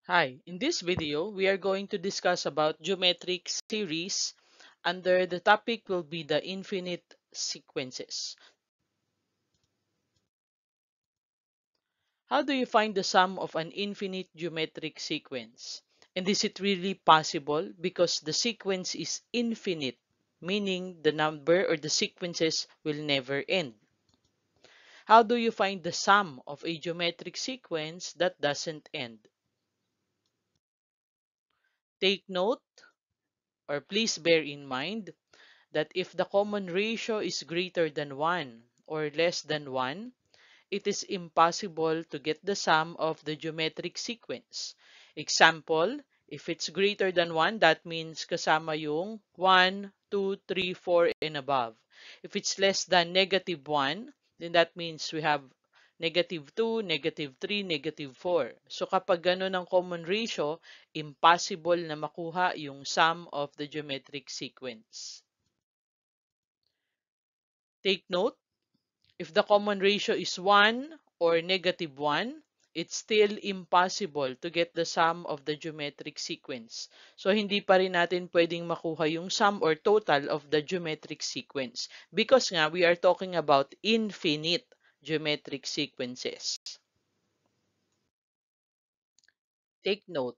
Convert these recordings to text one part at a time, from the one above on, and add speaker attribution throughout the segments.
Speaker 1: Hi, in this video, we are going to discuss about geometric series. Under the topic will be the infinite sequences. How do you find the sum of an infinite geometric sequence? And is it really possible? Because the sequence is infinite, meaning the number or the sequences will never end. How do you find the sum of a geometric sequence that doesn't end? Take note, or please bear in mind, that if the common ratio is greater than 1 or less than 1, it is impossible to get the sum of the geometric sequence. Example, if it's greater than 1, that means kasama yung 1, 2, 3, 4, and above. If it's less than negative 1, then that means we have negative 2, negative 3, negative 4. So kapag gano'n ang common ratio, impossible na makuha yung sum of the geometric sequence. Take note, if the common ratio is 1 or negative 1, it's still impossible to get the sum of the geometric sequence. So, hindi pa rin natin pwedeng makuha yung sum or total of the geometric sequence because nga, we are talking about infinite geometric sequences. Take note,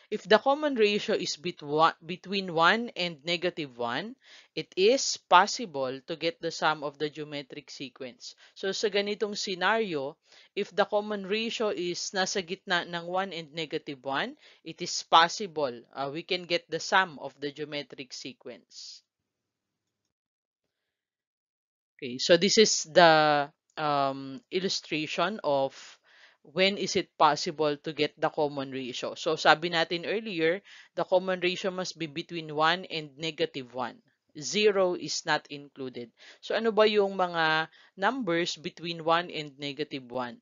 Speaker 1: if the common ratio is between 1 and negative 1, it is possible to get the sum of the geometric sequence. So sa ganitong scenario, if the common ratio is nasa gitna ng 1 and negative 1, it is possible we can get the sum of the geometric sequence. Okay, so this is the illustration of when is it possible to get the common ratio. So sabi natin earlier, the common ratio must be between 1 and negative 1. 0 is not included. So ano ba yung mga numbers between 1 and negative 1?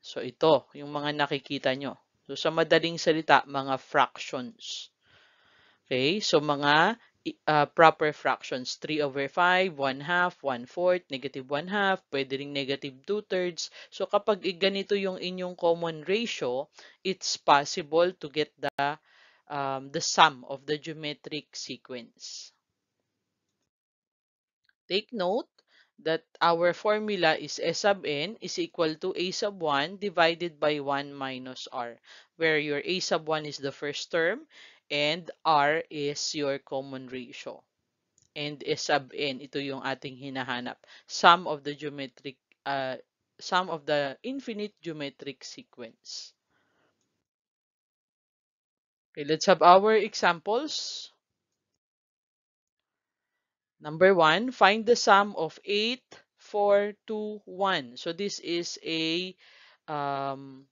Speaker 1: So ito, yung mga nakikita nyo. So sa madaling salita, mga fractions. Okay, so mga proper fractions, 3 over 5, 1 half, 1/4, negative 1 half, pwede ring negative 2/3. So kapag ganito yung inyong common ratio, it's possible to get the sum of the geometric sequence. Take note that our formula is S sub n is equal to A sub 1 divided by 1 minus R, where your A sub 1 is the first term and R is your common ratio. And S sub n, ito yung ating hinahanap. Sum of the infinite geometric sequence. Okay, let's have our examples. Number 1, find the sum of 8, 4, 2, 1. So this is a um,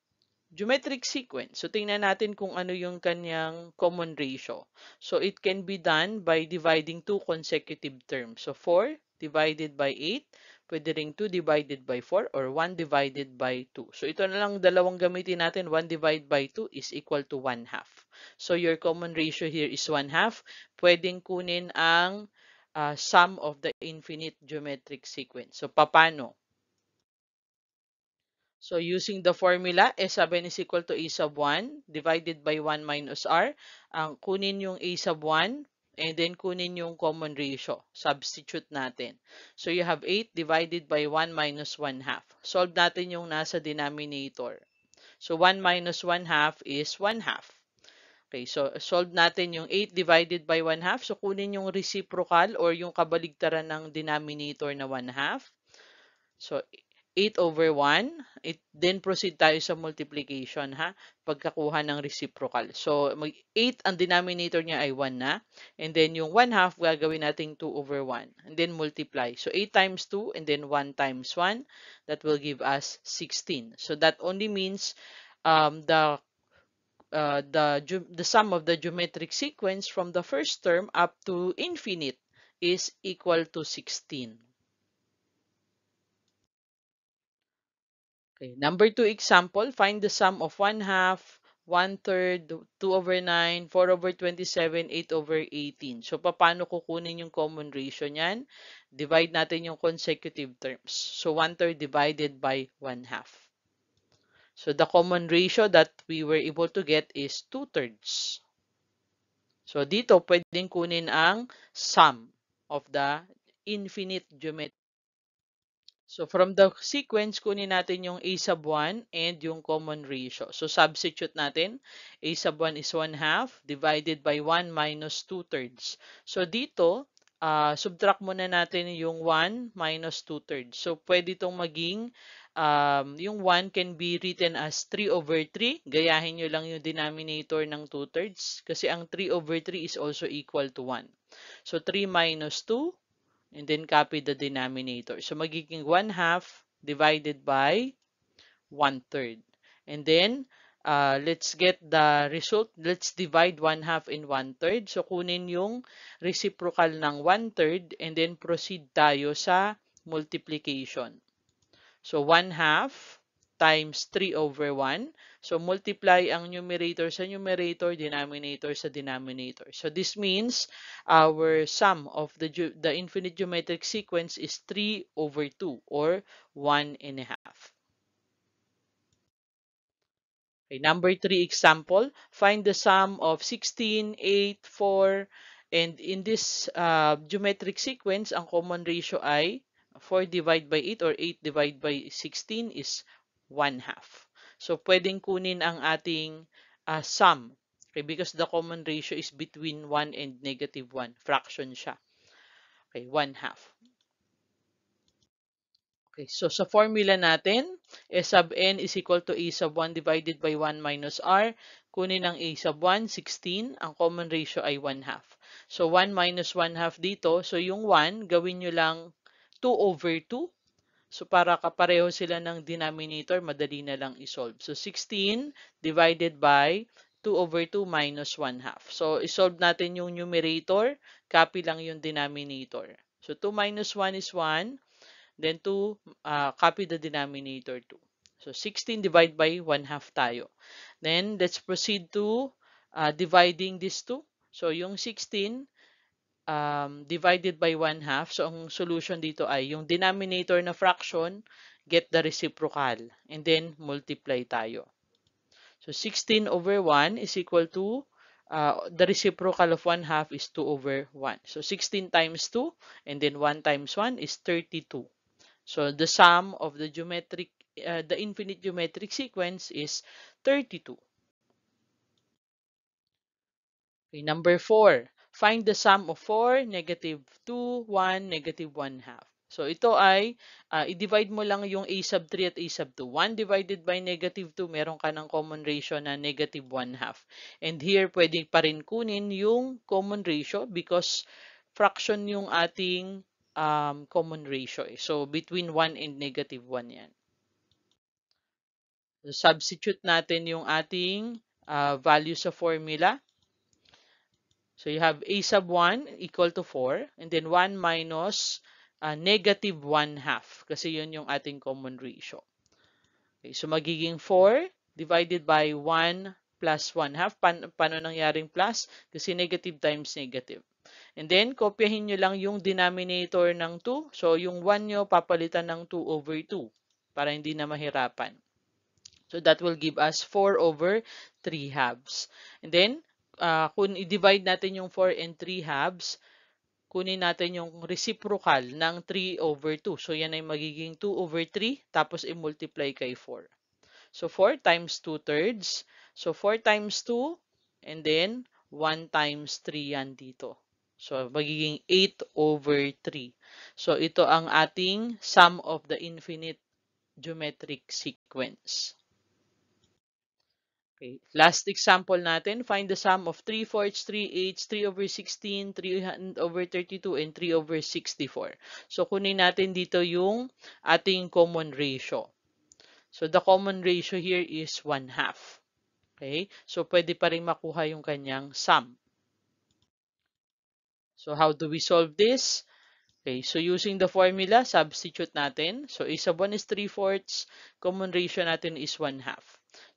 Speaker 1: geometric sequence. So tingnan natin kung ano yung kanyang common ratio. So it can be done by dividing two consecutive terms. So 4 divided by 8, pwede ring 2 divided by 4 or 1 divided by 2. So ito na lang dalawang gamitin natin. 1 divided by 2 is equal to 1 half. So your common ratio here is 1 half. Pwedeng kunin ang sum of the infinite geometric sequence. So paano? So using the formula, S sub n is equal to A sub 1 divided by 1 minus R. Kunin yung A sub 1 and then kunin yung common ratio. Substitute natin. So you have 8 divided by 1 minus 1 half. Solve natin yung nasa denominator. So 1 minus 1 half is 1 half. Okay, so solve natin yung 8 divided by 1 half. So kunin yung reciprocal or yung kabaligtaran ng denominator na 1 half. So 8 over 1. Then proceed tayo sa multiplication ha, pagkakuha ng reciprocal. So 8 ang denominator niya ay 1 na. And then yung 1 half gagawin nating 2 over 1. And then multiply. So 8 times 2 and then 1 times 1. That will give us 16. So that only means the sum of the geometric sequence from the first term up to infinite is equal to 16. Okay, number 2 example, find the sum of 1 half, 1/3, 2 over 9, 4 over 27, 8 over 18. So, paano kukunin yung common ratio niyan? Divide natin yung consecutive terms. So, 1/3 divided by 1 half. So, So the common ratio that we were able to get is 2/3. So dito pwedeng kunin ang sum of the infinite geometry. So from the sequence, kunin natin yung a sub 1 and yung common ratio. So substitute natin, a sub 1 is 1/2 divided by 1 minus 2/3. So dito, subtract muna natin yung 1 minus 2/3. So pwede itong maging, yung 1 can be written as 3/3. Gayahin nyo lang yung denominator ng 2/3 kasi ang 3/3 is also equal to 1. So 3 minus 2, and then copy the denominator. So magiging 1/2 divided by 1/3. And then, let's get the result. Let's divide 1/2 and 1/3. So kunin yung reciprocal ng 1/3 and then proceed tayo sa multiplication. So 1/2 times 3/1. So multiply ang numerator sa numerator, denominator sa denominator. So this means our sum of the infinite geometric sequence is 3/2 or 1.5. Okay, number 3 example, find the sum of 16, 8, 4, and in this geometric sequence, ang common ratio ay 4 divided by 8 or 8 divided by 16 is 1/2. So, pwedeng kunin ang ating sum. Okay, because the common ratio is between 1 and -1. Fraction siya. Okay, 1/2. Okay, so sa formula natin, S sub n is equal to a sub 1 divided by 1 minus r. Kunin ang a sub 1, 16. Ang common ratio ay 1/2. So 1 minus 1/2 dito. So yung 1, gawin nyo lang 2/2. So para kapareho sila ng denominator, madali na lang isolve. So 16 divided by 2/2 minus 1/2. So isolve natin yung numerator, copy lang yung denominator. So 2 minus 1 is 1. Then 2, copy the denominator 2. So 16 divided by 1/2 tayo. Then let's proceed to dividing this 2. So yung 16 divided by 1/2. So ang solution dito ay yung denominator na fraction, get the reciprocal. And then multiply tayo. So 16/1 is equal to the reciprocal of 1/2 is 2/1. So 16 times 2 and then 1 times 1 is 32. So the sum of the infinite geometric sequence is 32. Okay, number 4. Find the sum of 4, -2, 1, -1/2. So ito ay, i-divide mo lang yung a sub 3 at a sub 2. 1 divided by -2, meron ka ng common ratio na -1/2. And here, pwede pa rin kunin yung common ratio because fraction yung ating common ratio. So, between 1 and -1 yan. So, substitute natin yung ating value sa formula. So, you have a sub 1 equal to 4 and then 1 minus -1/2 kasi yun yung ating common ratio. Okay, so, magiging 4 divided by 1 plus 1/2. Paano nangyaring plus? Kasi negative times negative. And then, kopyahin nyo lang yung denominator ng 2. So, yung 1 nyo, papalitan ng 2/2 para hindi na mahirapan. So, that will give us 4/3 halves. And then, kung i-divide natin yung 4 and 3 halves, kunin natin yung reciprocal ng 3/2. So, yan ay magiging 2/3, tapos i-multiply kay 4. So, 4 times 2/3. So, 4 times 2, and then 1 times 3 yan dito. So, magiging 8/3. So, ito ang ating sum of the infinite geometric sequence. Okay. Last example natin, find the sum of 3/4, 3/8, 3/16, 3/32, and 3/64. So, kunin natin dito yung ating common ratio. So, the common ratio here is 1/2. Okay? So, pwede pa rin makuha yung kanyang sum. So, how do we solve this? Okay, so using the formula, substitute natin. So, a sub 1 is 3/4, common ratio natin is 1/2.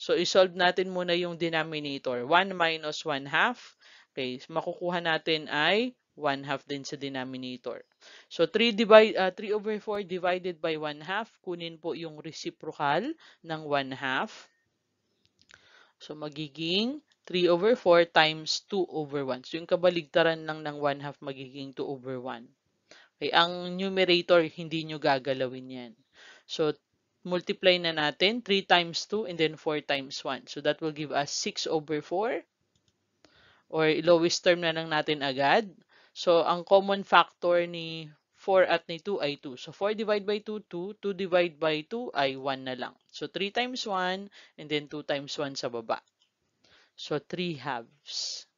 Speaker 1: So, isolve natin muna yung denominator. 1 minus 1/2. Okay, makukuha natin ay 1/2 din sa denominator. So, 3/4 divided by 1/2, kunin po yung reciprocal ng 1/2. So, magiging 3/4 times 2/1. So, yung kabaligtaran lang ng 1/2 magiging 2/1. Okay, ang numerator, hindi nyo gagalawin yan. So, multiply na natin 3 times 2 and then 4 times 1. So, that will give us 6/4 or lowest term na lang natin agad. So, ang common factor ni 4 at ni 2 ay 2. So, 4 divided by 2, 2. 2 divided by 2 ay 1 na lang. So, 3 times 1 and then 2 times 1 sa baba. So, 3 halves.